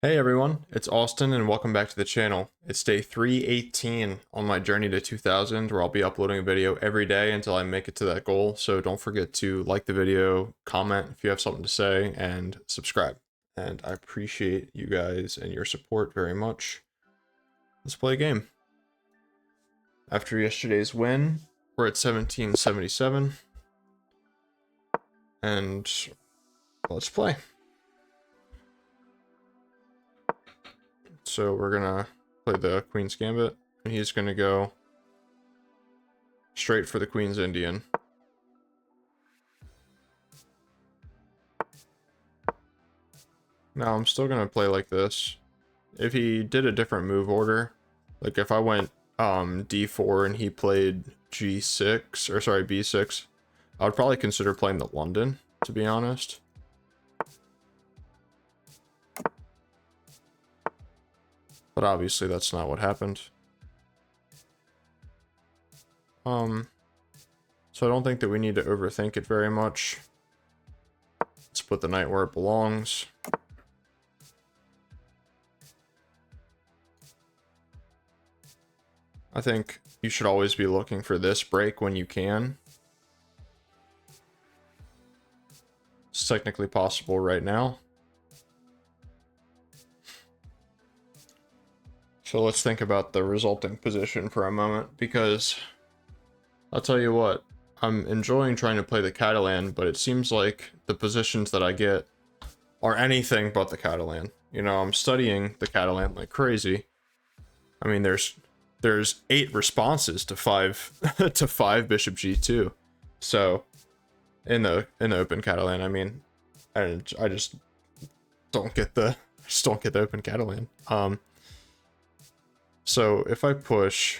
Hey everyone, it's Austin and welcome back to the channel. It's day 318 on my journey to 2000 where I'll be uploading a video every day until I make it to that goal. So don't forget to like the video, comment if you have something to say, and subscribe. And I appreciate you guys and your support very much. Let's play a game. After yesterday's win, we're at 1777. And let's play. So we're gonna play the Queen's Gambit, and he's gonna go straight for the Queen's Indian. Now I'm still gonna play like this. If he did a different move order, like if I went d4 and he played g6, or sorry, b6, I would probably consider playing the London, to be honest. But obviously that's not what happened. So I don't think that we need to overthink it very much. Let's put the knight where it belongs. I think you should always be looking for this break when you can. It's technically possible right now. So let's think about the resulting position for a moment, because I'll tell you what, I'm enjoying trying to play the Catalan, but it seems like the positions that I get are anything but the Catalan. You know, I'm studying the Catalan like crazy. I mean, there's 8 responses to 5 to 5 bishop g2. So in the open Catalan, I mean, I just don't get the open Catalan. So if I push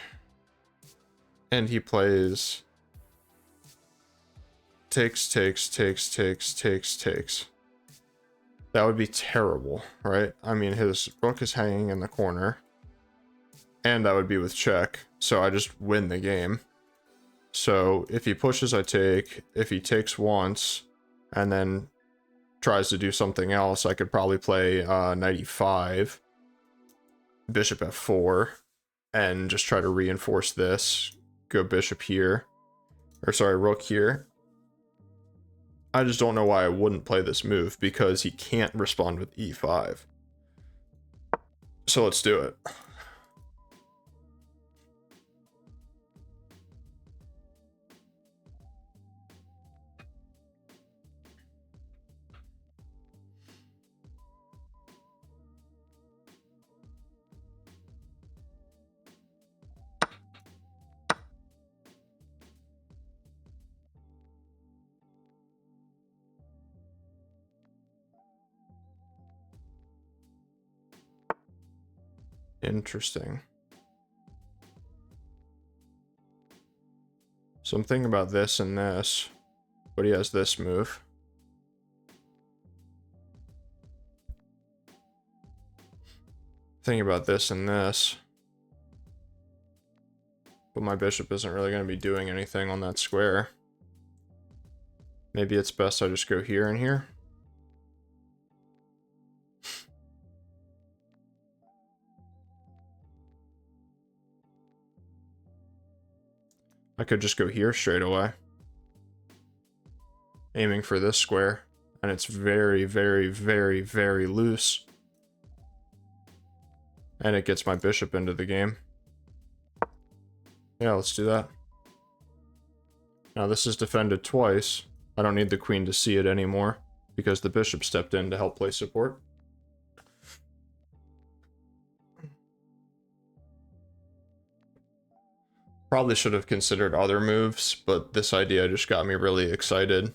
and he plays takes, that would be terrible, right? I mean, his rook is hanging in the corner, and that would be with check, so I just win the game. So if he pushes, I take. If he takes once and then tries to do something else, I could probably play knight e5, bishop f4, and just try to reinforce this. Go bishop here, or sorry, rook here. I just don't know why I wouldn't play this move, because he can't respond with e5. So let's do it. Interesting. So I'm thinking about this and this, but he has this move. Thinking about this and this, but my bishop isn't really going to be doing anything on that square. Maybe it's best I just go here and here. I could just go here straight away, aiming for this square, and it's very, very, very, very loose. And it gets my bishop into the game. Yeah, let's do that. Now this is defended twice. I don't need the queen to see it anymore, because the bishop stepped in to help play support. Probably should have considered other moves, but this idea just got me really excited,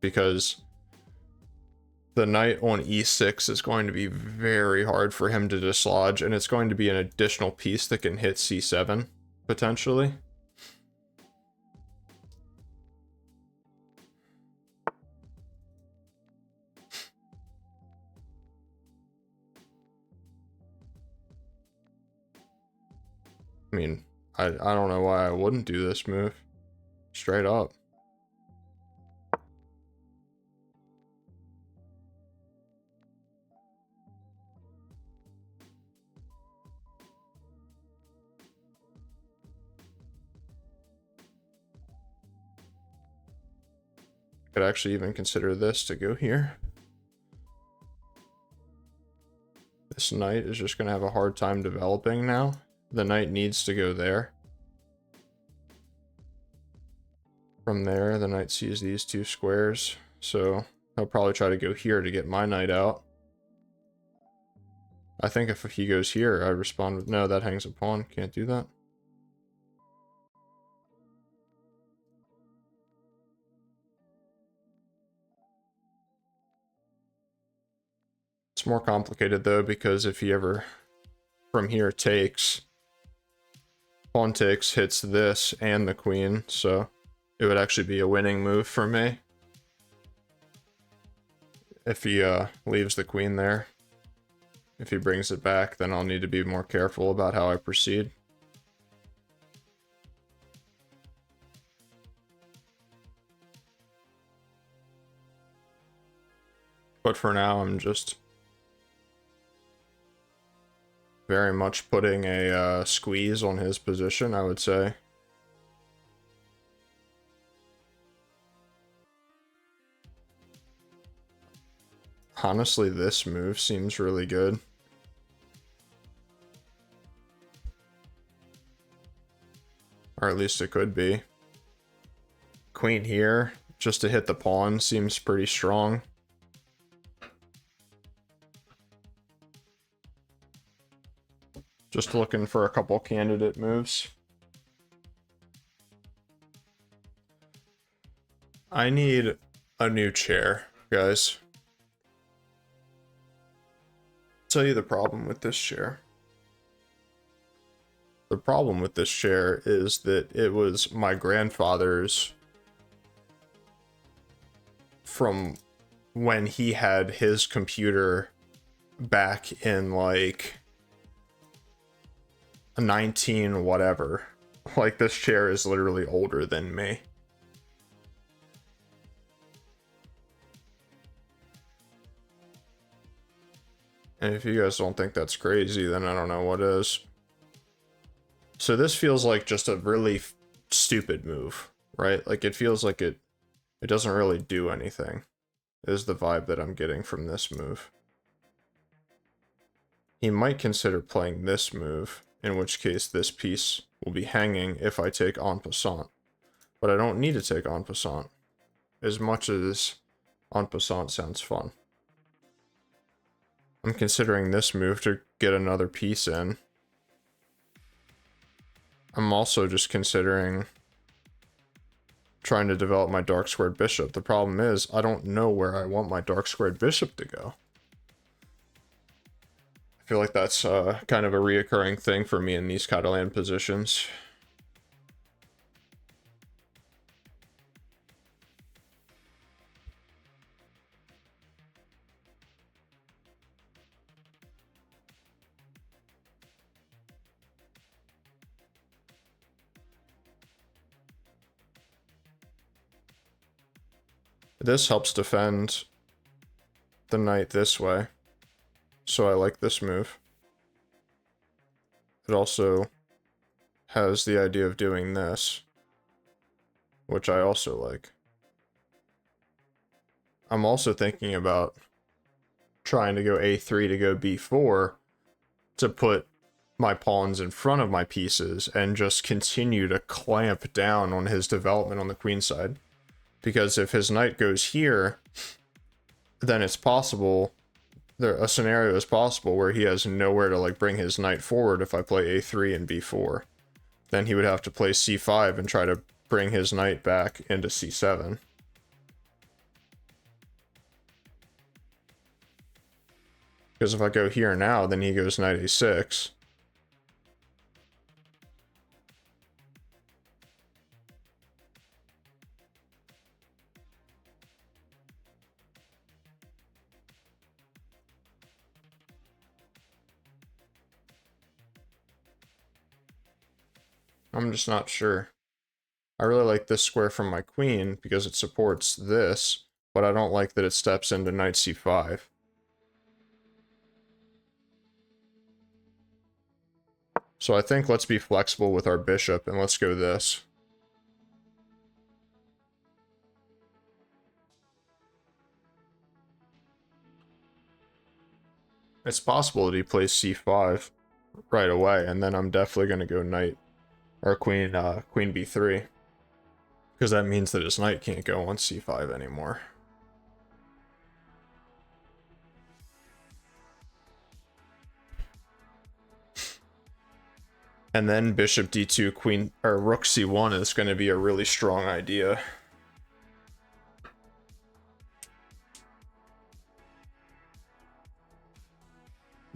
because the knight on e6 is going to be very hard for him to dislodge, and it's going to be an additional piece that can hit c7, potentially. I mean, I don't know why I wouldn't do this move. Straight up. Could actually even consider this to go here. This knight is just going to have a hard time developing now. The knight needs to go there. From there, the knight sees these two squares, so he'll probably try to go here to get my knight out. I think if he goes here, I respond with, no, that hangs a pawn. Can't do that. It's more complicated though, because if he ever from here takes, pawn takes, hits this and the queen, so it would actually be a winning move for me if he leaves the queen there. If he brings it back, then I'll need to be more careful about how I proceed. But for now, I'm just very much putting a squeeze on his position, I would say. Honestly, this move seems really good. Or at least it could be. Queen here, just to hit the pawn, seems pretty strong. Just looking for a couple candidate moves. I need a new chair, guys. I'll tell you the problem with this chair. The problem with this chair is that it was my grandfather's from when he had his computer back in like 19 whatever. Like, this chair is literally older than me. And if you guys don't think that's crazy, then I don't know what is. So this feels like just a really stupid move, right? Like, it feels like it doesn't really do anything, is the vibe that I'm getting from this move. He might consider playing this move, in which case this piece will be hanging if I take en passant. But I don't need to take en passant, as much as en passant sounds fun. I'm considering this move to get another piece in. I'm also just considering trying to develop my dark squared bishop. The problem is, I don't know where I want my dark squared bishop to go. I feel like that's kind of a reoccurring thing for me in these Catalan positions. This helps defend the knight this way, so I like this move. It also has the idea of doing this, which I also like. I'm also thinking about trying to go a3 to go b4 to put my pawns in front of my pieces and just continue to clamp down on his development on the queen side. Because if his knight goes here, then it's possible, a scenario is possible where he has nowhere to like bring his knight forward if I play a3 and b4. Then he would have to play c5 and try to bring his knight back into c7. Because if I go here now, then he goes knight a6. I'm just not sure. I really like this square from my queen because it supports this, but I don't like that it steps into knight c5. So I think let's be flexible with our bishop and let's go this. It's possible that he plays c5 right away, and then I'm definitely going to go knight or queen b3, because that means that his knight can't go on c5 anymore. And then bishop d2, queen or rook c1 is going to be a really strong idea.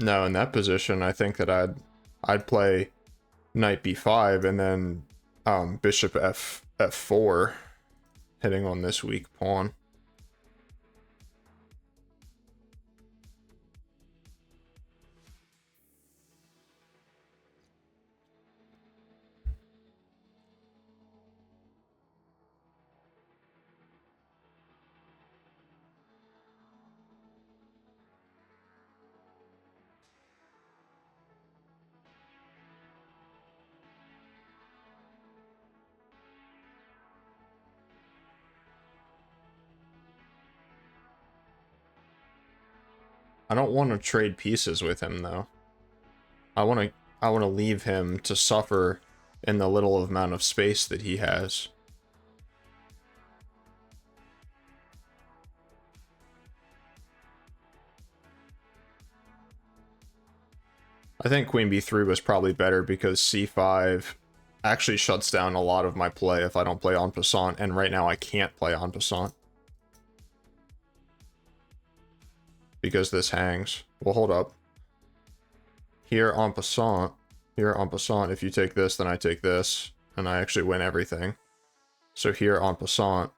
No, in that position, I think that I'd play knight b5 and then bishop f4, hitting on this weak pawn. I don't want to trade pieces with him though. I want to leave him to suffer in the little amount of space that he has. I think queen b3 was probably better because c5 actually shuts down a lot of my play if I don't play en passant, and right now I can't play en passant because this hangs. Well, hold up. Here en passant, if you take this, then I take this, and I actually win everything. So here en passant,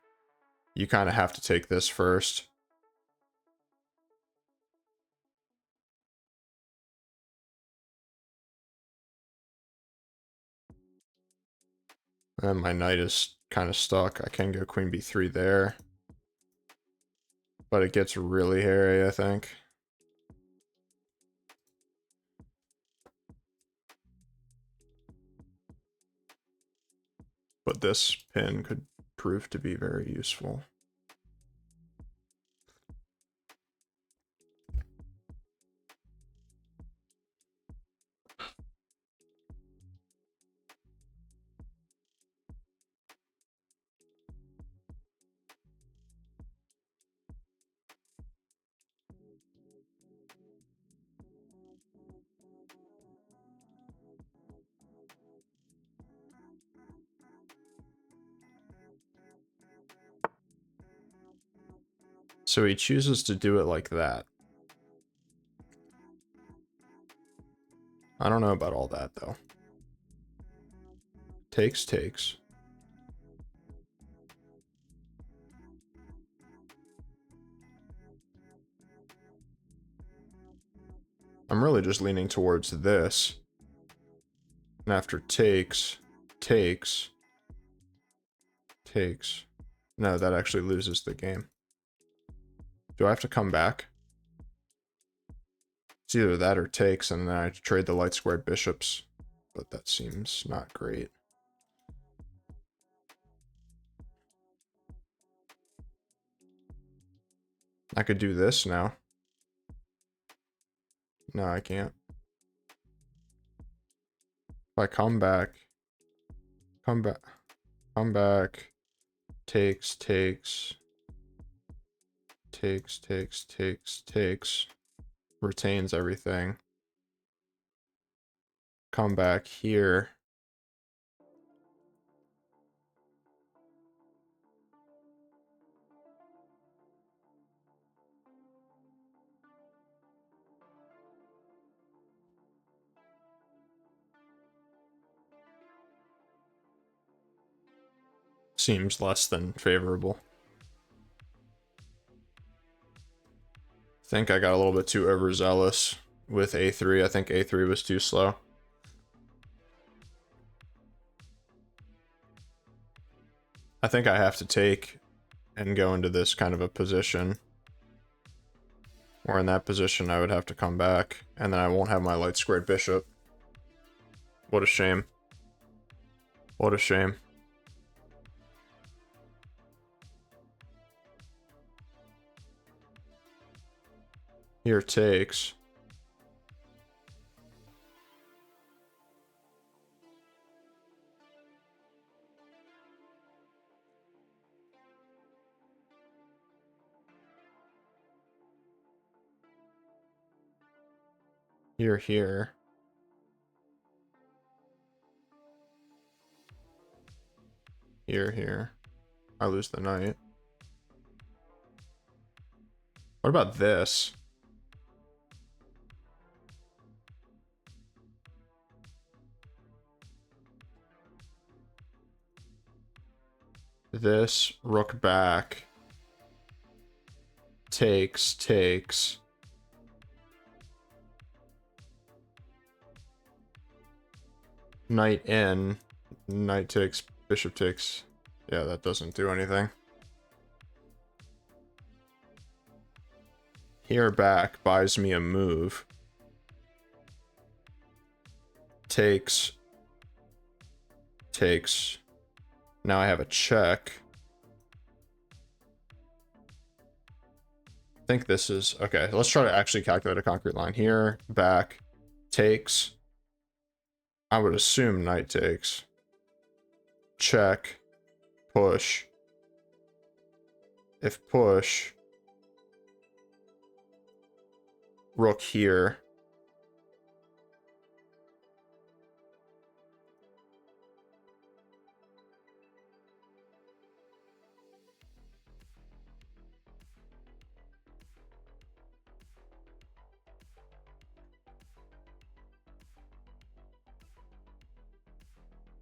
you kind of have to take this first. And my knight is kind of stuck. I can go queen b3 there. But it gets really hairy, I think. But this pin could prove to be very useful. So he chooses to do it like that. I don't know about all that, though. Takes, takes. I'm really just leaning towards this. And after takes, takes, takes. No, that actually loses the game. Do I have to come back? It's either that or takes, and then I trade the light squared bishops. But that seems not great. I could do this now. No, I can't. If I come back, come back, takes, takes, takes, takes, takes, takes, retains everything. Come back here. Seems less than favorable. I think I got a little bit too overzealous with a3. I think a3 was too slow. I think I have to take and go into this kind of a position. Or in that position, I would have to come back, and then I won't have my light squared bishop. What a shame. What a shame. Here takes. Here, here. Here, here. I lose the knight. What about this? This, rook back. Takes. Knight in. Knight takes, bishop takes. Yeah, that doesn't do anything. Here back buys me a move. Takes. Now I have a check. I think this is... Okay, let's try to actually calculate a concrete line. Here, back, takes. I would assume knight takes. Check. Push. If push... Rook here.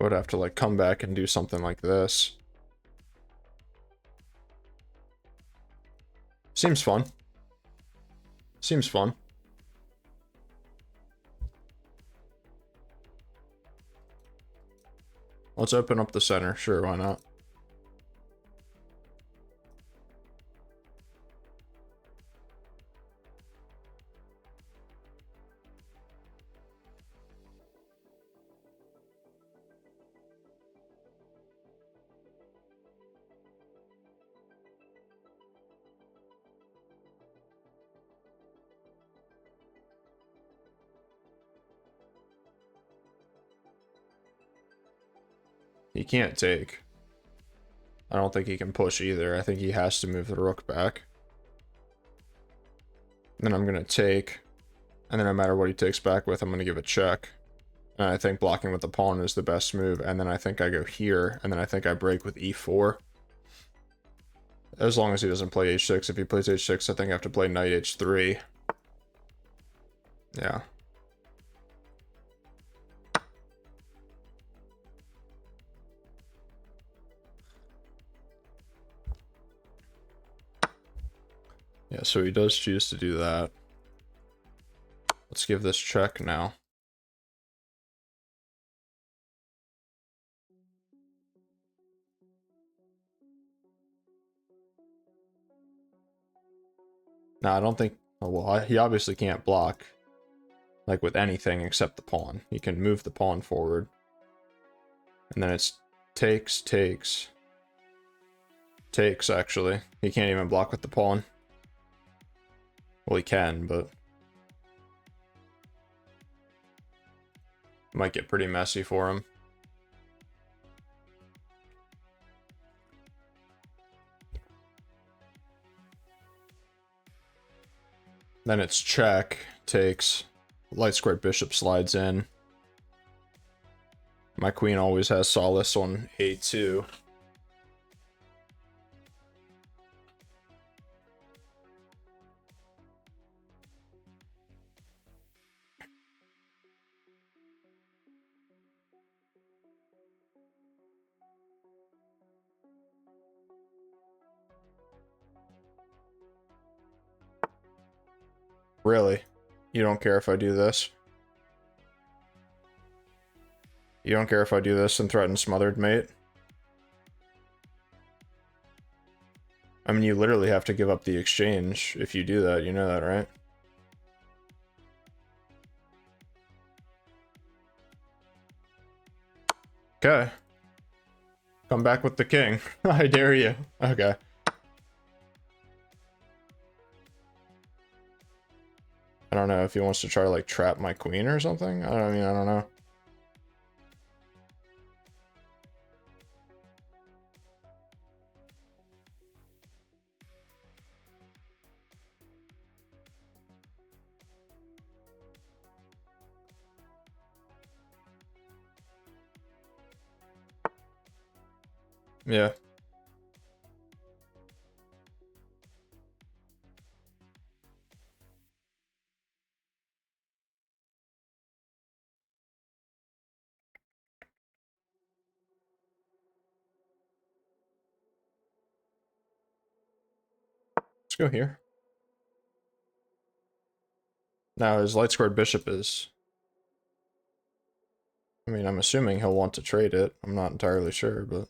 I would have to like come back and do something like this. Seems fun. Seems fun. Let's open up the center. Sure, why not? He can't take. I don't think he can push either. I think he has to move the rook back. Then I'm going to take. And then no matter what he takes back with, I'm going to give a check. And I think blocking with the pawn is the best move. And then I think I go here. And then I think I break with e4. As long as he doesn't play h6. If he plays h6, I think I have to play knight h3. Yeah. Yeah, so he does choose to do that. Let's give this check now. No, I don't think... Oh, well, he obviously can't block. Like with anything except the pawn. He can move the pawn forward. And then it's takes. Takes, actually. He can't even block with the pawn. Well, he can, but... Might get pretty messy for him. Then it's check, takes, light squared bishop slides in. My queen always has solace on a2. Really? You don't care if I do this? You don't care if I do this and threaten smothered mate? I mean, you literally have to give up the exchange if you do that, you know that, right? Okay. Come back with the king. I dare you. Okay. I don't know if he wants to try to, like, trap my queen or something. I mean, I don't know. Yeah. Let's go here. Now his light squared bishop is... I mean, I'm assuming he'll want to trade it. I'm not entirely sure, but...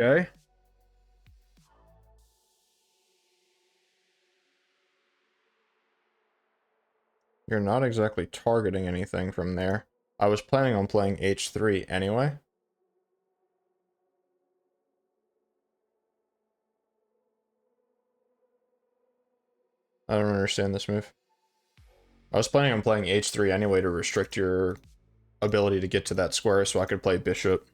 Okay. You're not exactly targeting anything from there. I was planning on playing h3 anyway. I don't understand this move. I was planning on playing h3 anyway to restrict your ability to get to that square so I could play bishop.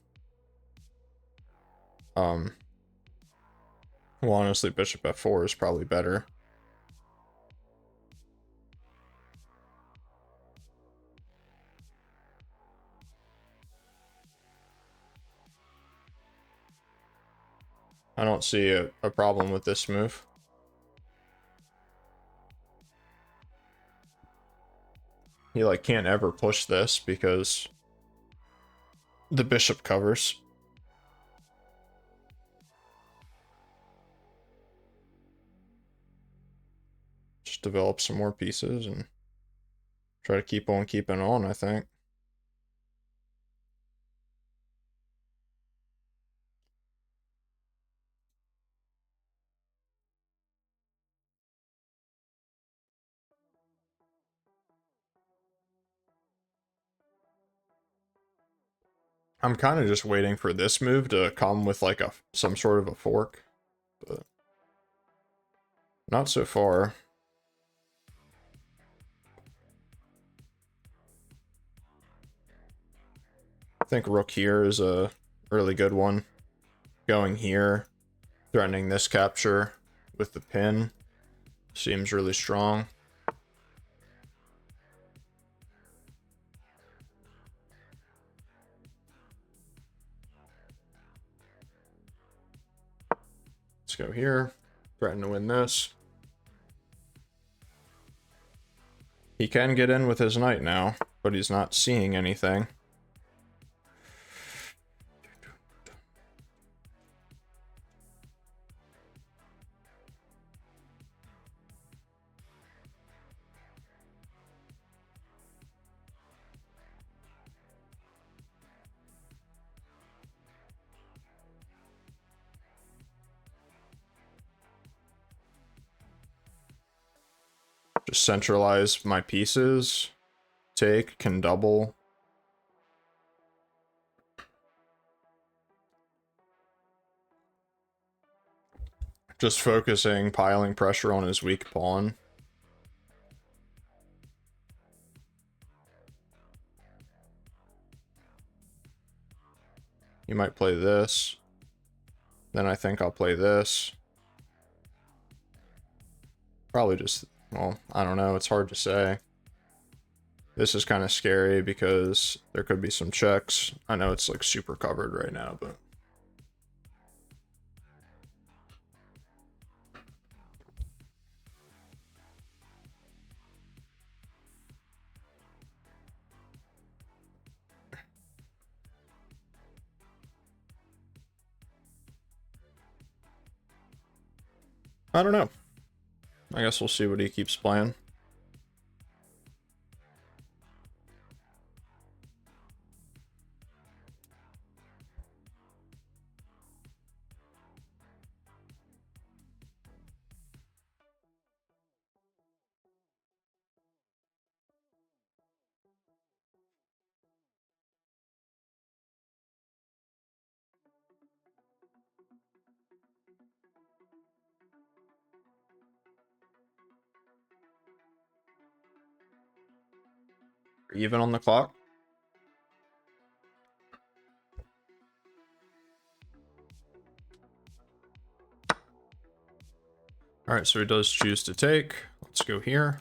Well, honestly, bishop f4 is probably better. I don't see a problem with this move. He, like, can't ever push this because the bishop covers. Just develop some more pieces and try to keep on keeping on, I think. I'm kind of just waiting for this move to come with like some sort of a fork, but not so far. I think rook here is a really good one. Going here, threatening this capture with the pin seems really strong. Let's go here, threaten to win this. He can get in with his knight now, but he's not seeing anything. Just centralize my pieces. Take, can double. Just focusing, piling pressure on his weak pawn. You might play this. Then I think I'll play this. Probably just, well, I don't know. It's hard to say. This is kind of scary because there could be some checks. I know it's like super covered right now, but... I don't know. I guess we'll see what he keeps playing. Even on the clock. Alright, so he does choose to take. Let's go here.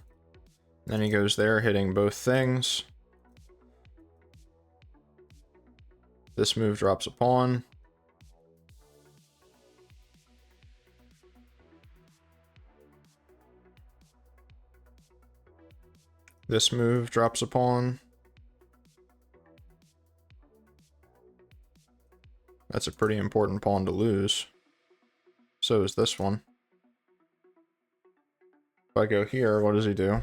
Then he goes there, hitting both things. This move drops a pawn. This move drops a pawn. That's a pretty important pawn to lose. So is this one. If I go here, what does he do?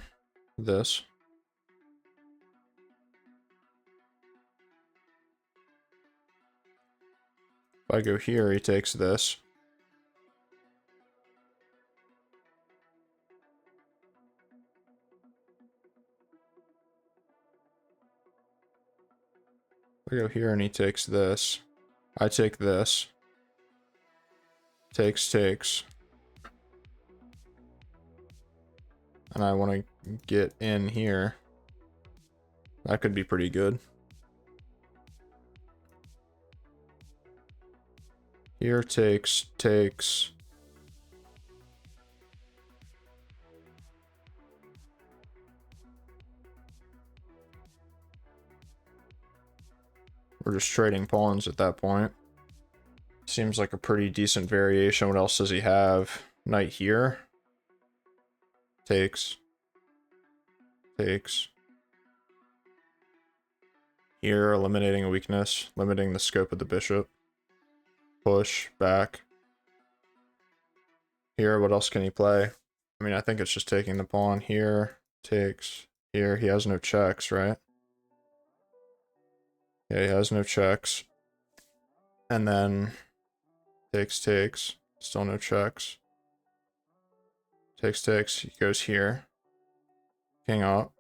This. If I go here, he takes this. If I go here and he takes this. I take this. Takes. And I want to get in here. That could be pretty good. Here takes. We're just trading pawns at that point. Seems like a pretty decent variation. What else does he have? Knight here. Takes. Here, eliminating a weakness. Limiting the scope of the bishop. Push, back. Here, what else can he play? I mean, I think it's just taking the pawn. Here, takes. Here, he has no checks, right? Yeah, he has no checks. And then takes. Still no checks. Takes. He goes here. King up.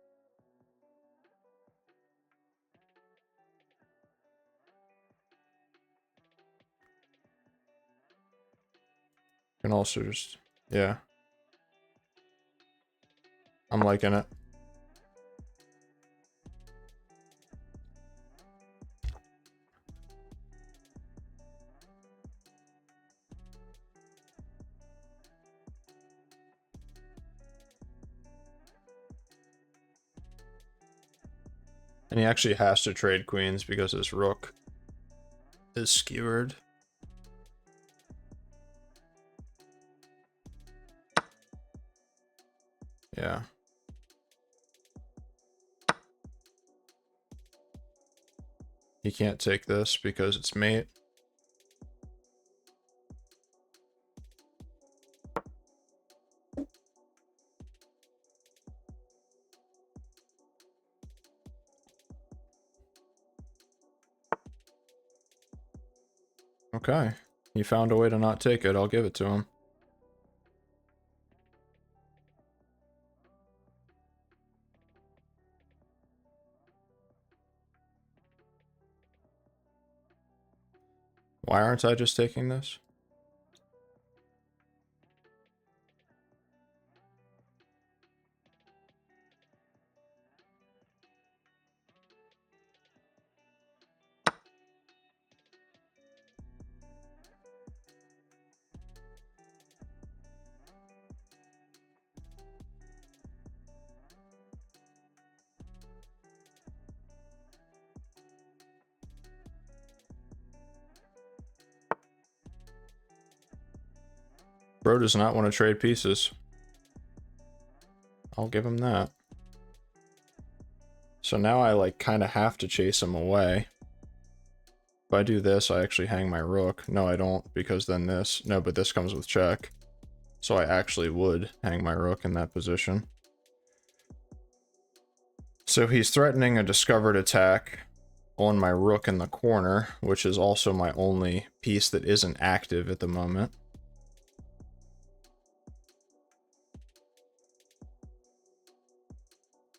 Can also just, yeah. I'm liking it. And he actually has to trade queens because his rook is skewered. Yeah. He can't take this because it's mate. Okay. He found a way to not take it. I'll give it to him. Why aren't I just taking this? Bro does not want to trade pieces. I'll give him that. So now I like kind of have to chase him away. If I do this, I actually hang my rook. No, I don't, because then this. No, but this comes with check. So I actually would hang my rook in that position. So he's threatening a discovered attack on my rook in the corner, which is also my only piece that isn't active at the moment.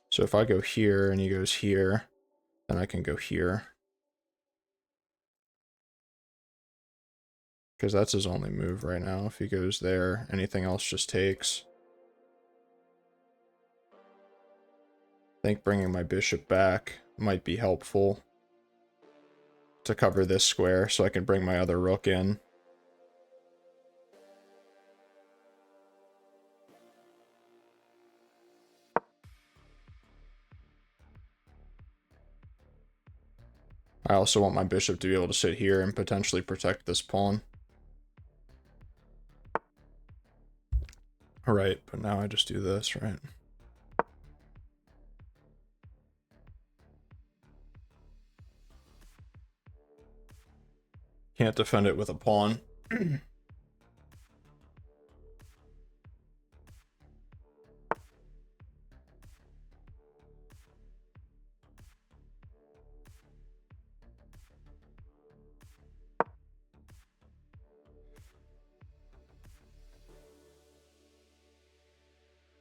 So if I go here and he goes here, then I can go here. Because that's his only move right now. If he goes there, anything else just takes. think bringing my bishop back might be helpful to cover this square so I can bring my other rook in. I also want my bishop to be able to sit here and potentially protect this pawn. Alright, but now I just do this, right? Can't defend it with a pawn.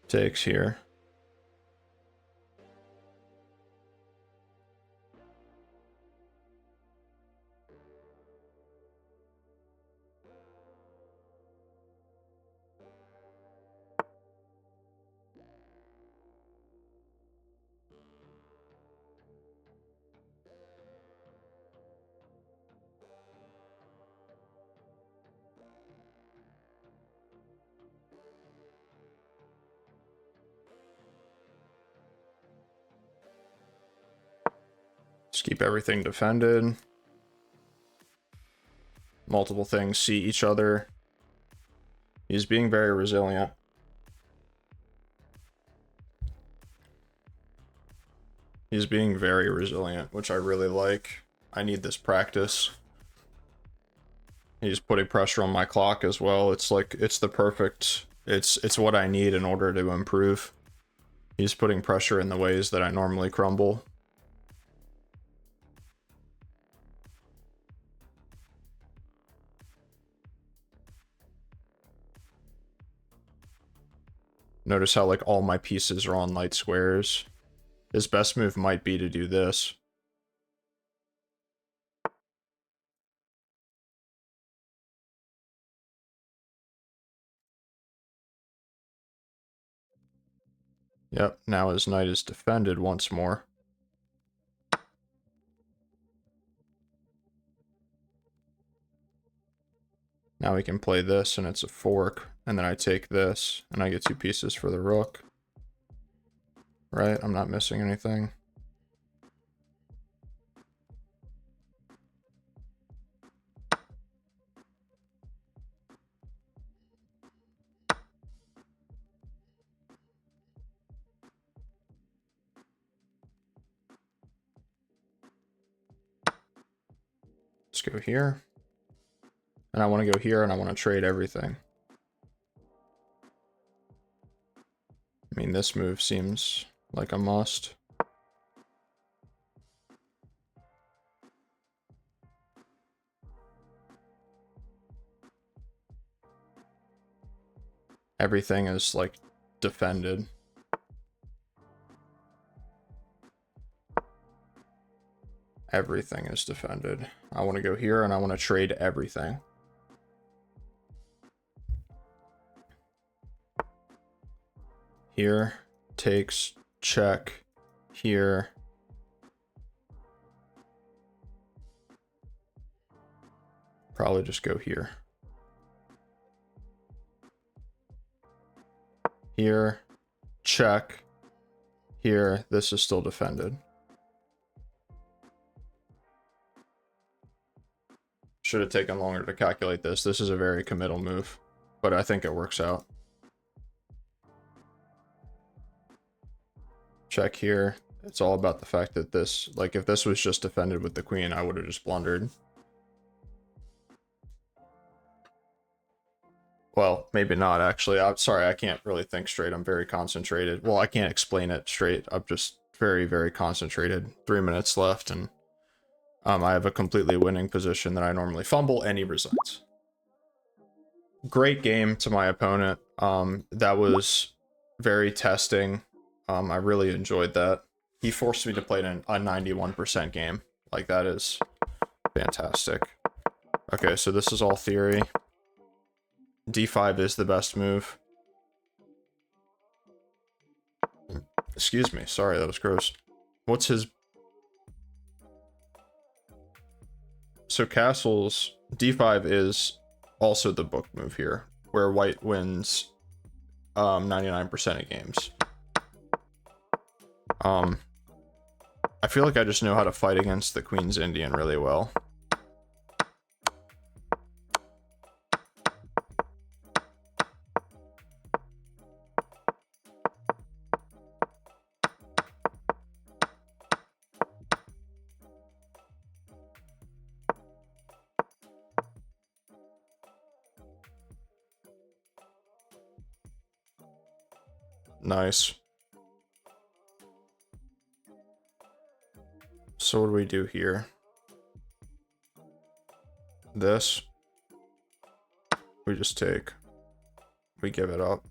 Takes here. Just keep everything defended. Multiple things see each other. He's being very resilient. He's being very resilient, which I really like. I need this practice. He's putting pressure on my clock as well. It's like, it's the perfect, it's what I need in order to improve. He's putting pressure in the ways that I normally crumble. Notice how like all my pieces are on light squares. His best move might be to do this. Yep, now his knight is defended once more. Now we can play this and it's a fork, and then I take this and I get 2 pieces for the rook. Right, I'm not missing anything. Let's go here. And I want to go here and I want to trade everything. I mean, this move seems like a must. Everything is like defended. Everything is defended. I want to go here and I want to trade everything. Here, takes, check, here. Probably just go here. Here, check, here, this is still defended. Should have taken longer to calculate this. This is a very committal move, but I think it works out. Check here. It's all about the fact that this, like, if this was just defended with the queen, I would have just blundered. Well, maybe not, actually. I'm sorry, I can't really think straight. I'm very concentrated. Well, I can't explain it straight. I'm just very, very concentrated. 3 minutes left, and I have a completely winning position that I normally fumble, and he resigns. Great game to my opponent. That was very testing. I really enjoyed that. He forced me to play a 91% game. Like, that is fantastic. Okay, so this is all theory. D5 is the best move. Excuse me. Sorry, that was gross. What's his... So castles, d5 is also the book move here, where white wins 99% of games. I feel like I just know how to fight against the Queen's Indian really well. Nice. So what do we do here? This. We just take. We give it up.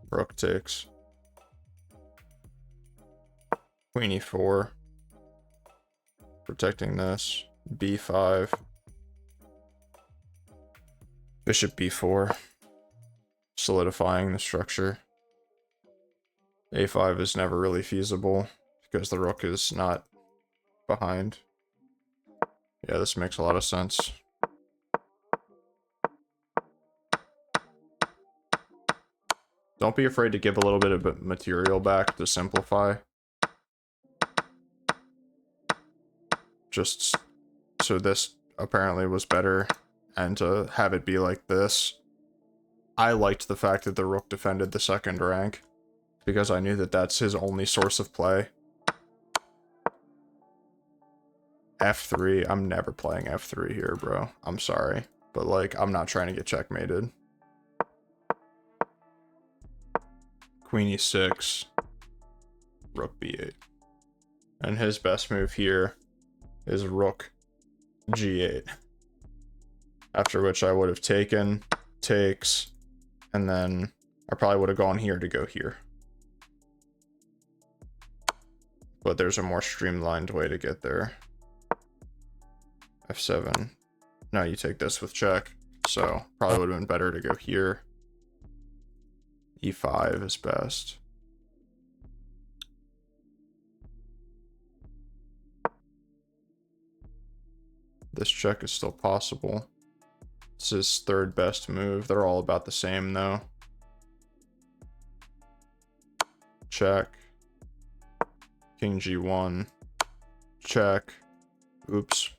Rook takes. Queen e4. Protecting this. b5. Bishop b4. Solidifying the structure. a5 is never really feasible because the rook is not behind. Yeah, this makes a lot of sense. Don't be afraid to give a little bit of material back to simplify. Just so this apparently was better, and to have it be like this. I liked the fact that the rook defended the second rank, because I knew that that's his only source of play. f3, I'm never playing f3 here, bro. I'm sorry, but like, I'm not trying to get checkmated. Queen e6, rook b8. And his best move here is rook g8. After which I would have taken, takes, and then I probably would have gone here to go here. But there's a more streamlined way to get there. f7. Now you take this with check. So probably would have been better to go here. e5 is best. This check is still possible. It's his third best move. They're all about the same though. Check. King g1. Check. Oops.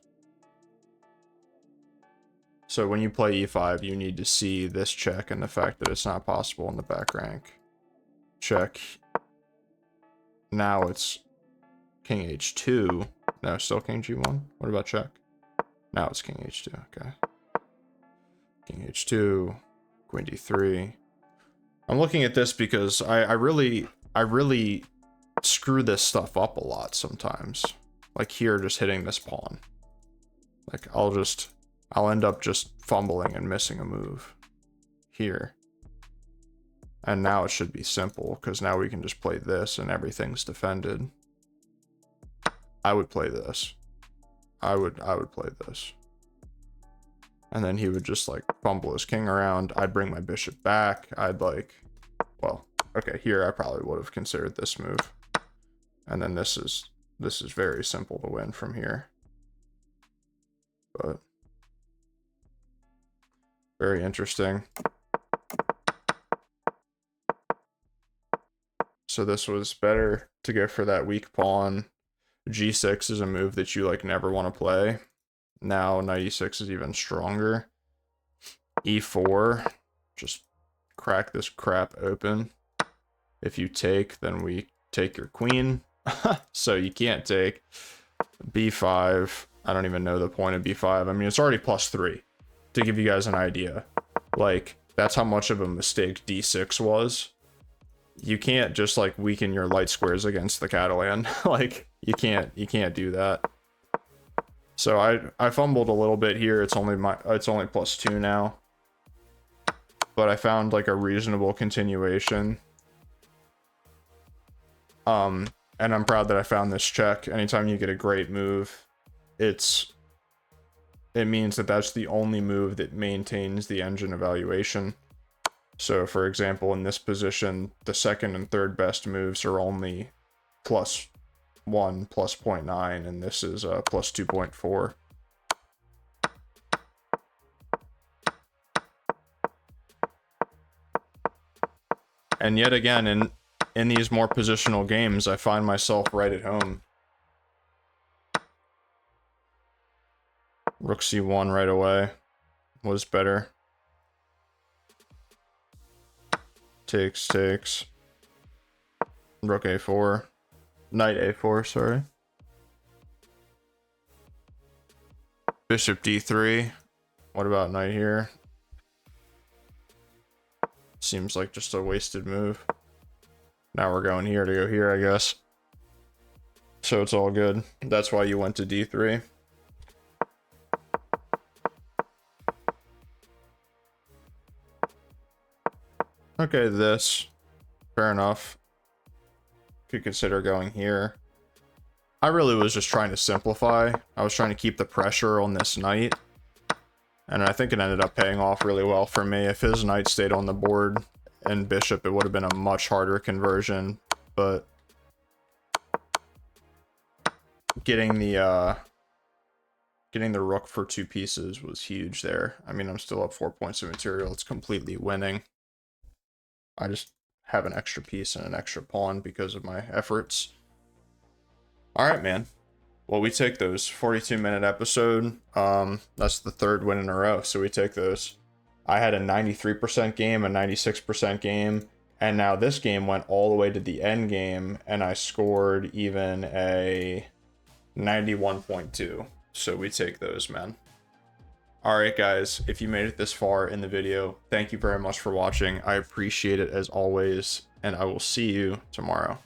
So when you play e5, you need to see this check and the fact that it's not possible in the back rank. Check. Now it's king h2. No, still king g1. What about check? Now it's king h2. Okay. King h2. Queen d3. I'm looking at this because I really screw this stuff up a lot sometimes. Like here, just hitting this pawn. Like I'll end up just fumbling and missing a move here. And now it should be simple because now we can just play this and everything's defended. I would play this. I would play this. And then he would just like fumble his king around. I'd bring my bishop back. I'd like, well, okay, here I probably would have considered this move. And then this is very simple to win from here. But very interesting. So this was better to go for that weak pawn. g6 is a move that you like never want to play. Now knight e6 is even stronger. e4, just crack this crap open. If you take, then we take your queen. So you can't take. b5, I don't even know the point of b5. I mean, it's already +3, to give you guys an idea. Like, that's how much of a mistake d6 was. You can't just like weaken your light squares against the Catalan. Like, you can't do that. So I fumbled a little bit here. It's only +2 now. But I found like a reasonable continuation. And I'm proud that I found this check. Anytime you get a great move, it means that that's the only move that maintains the engine evaluation. So for example, in this position, the second and third best moves are only +1, +0.9, and this is +2.4. And yet again, in these more positional games, I find myself right at home. Rook C1 right away was better. Takes. Rook A4. Knight A4, sorry. Bishop D3. What about knight here? Seems like just a wasted move. Now we're going here to go here, I guess. So it's all good. That's why you went to D3. Okay, this. Fair enough. Could consider going here. I really was just trying to simplify. I was trying to keep the pressure on this knight. And I think it ended up paying off really well for me. If his knight stayed on the board and bishop, it would have been a much harder conversion. But getting the rook for 2 pieces was huge there. I mean, I'm still up 4 points of material. It's completely winning. I just have an extra piece and an extra pawn because of my efforts. All right, man. Well, we take those. 42-minute episode. That's the 3rd win in a row, so we take those. I had a 93% game, a 96% game, and now this game went all the way to the end game, and I scored even a 91.2. So we take those, man. All right, guys, if you made it this far in the video, thank you very much for watching. I appreciate it as always, and I will see you tomorrow.